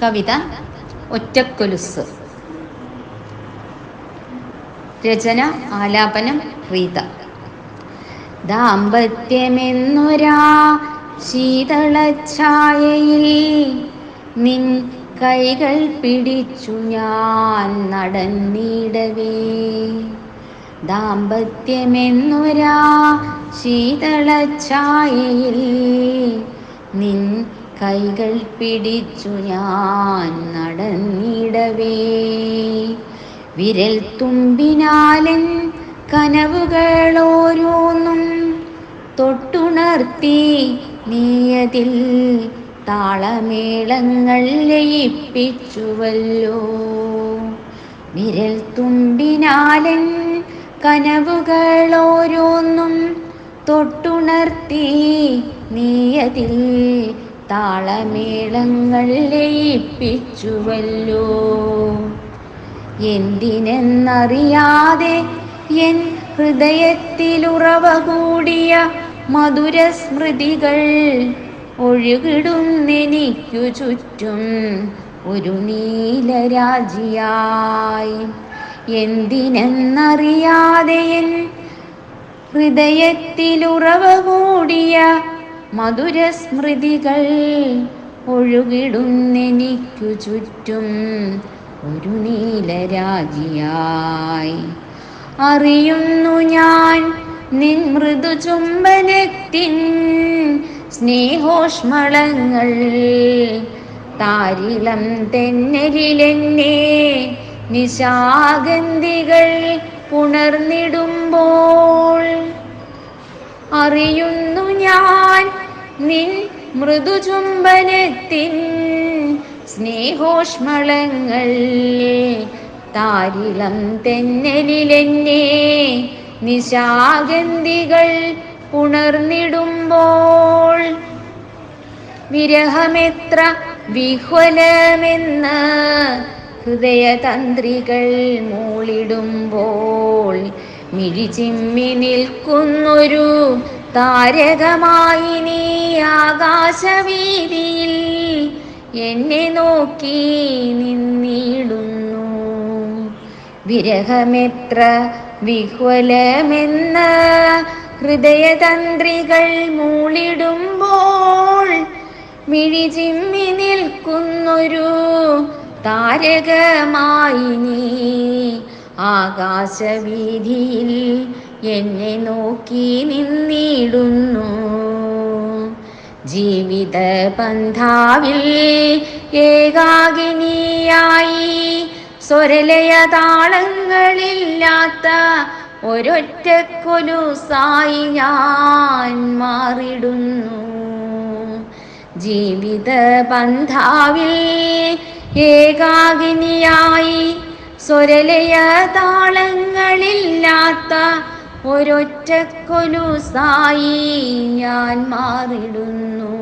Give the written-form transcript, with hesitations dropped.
കവിത ഒറ്റക്കൊലുസ്. രചന ആലാപനം റീത. ദാമ്പത്യമെന്നൊരാ ശീതളഛായയിൽ നിൻ കൈകൾ പിടിച്ചു ഞാൻ നടന്നിടവേ. ദാമ്പത്യമെന്നൊരാ ശീതളഛായയിൽ നിൻ കൈകൾ പിടിച്ചു ഞാൻ നടന്നിടവേ. വിരൽ തുമ്പിനാലൻ കനവുകളോരോന്നും തൊട്ടുണർത്തി നീയതിൽ താളമേളങ്ങൾ ലയിപ്പിച്ചുവല്ലോ. വിരൽ തുമ്പിനാലൻ കനവുകളോരോന്നും തൊട്ടുണർത്തി നീയതിൽ താളമേളങ്ങൾ ലയിപ്പിച്ചുവല്ലോ. എന്തിനെന്നറിയാതെ എൻ ഹൃദയത്തിലുറവ കൂടിയ മധുരസ്മൃതികൾ ഒഴുകിടുന്നെനിക്കു ചുറ്റും ഒരു നീലരാജിയായി. എന്തിനെന്നറിയാതെ എൻ ഹൃദയത്തിലുറവ കൂടിയ മധുരസ്മൃതികൾ ഒഴുകിടുന്നെനിക്കു ചുറ്റും ഒരു നീലരാജിയായി. അറിയുന്നു ഞാൻ നിൻ മൃദുചുംബനത്തിൻ സ്നേഹോഷ്മളങ്ങൾ. താരിളം തെന്നലിലെന്നെ നിശാഗന്ധികൾ പുണർന്നിടുമ്പോൾ. അറിയുന്നു ഞാൻ നിൻ മൃദുചുംബനത്തിൻ സ്നേഹോഷ്മളങ്ങൾ. താരിളം തെന്നലിലെന്നെ നിശാഗന്ധികൾ പുണർന്നിടുമ്പോൾ. വിരഹമെത്ര വിഹ്വലമെന്ന് ഹൃദയതന്ത്രികൾ മൂളിടുമ്പോൾ. മിഴിചിമ്മി നിൽക്കുന്നൊരു താരകമായി നീ ആകാശവീതിയിൽ എന്നെ നോക്കി നിന്നിടുന്നു. വിരഹമെത്ര വിഹ്വലമെന്ന് ഹൃദയതന്ത്രികൾ മൂളിടുമ്പോൾ. മിഴിചിമ്മി നിൽക്കുന്നൊരു താരകമായി നീ ആകാശവീതിയിൽ എന്നെ നോക്കി നിന്നിടുന്നു. ജീവിത പന്ഥാവിൽ ഏകാകിനിയായി സ്വരലയ താളങ്ങളില്ലാത്ത ഒരൊറ്റക്കൊലുസായി ഞാൻ മാറിടുന്നു. ജീവിത പന്ഥാവിൽ ഏകാകിനിയായി സ്വരലയ താളങ്ങളില്ലാത്ത ഒരൊറ്റക്കൊലുസായി ഞാൻ മാറിടുന്നു.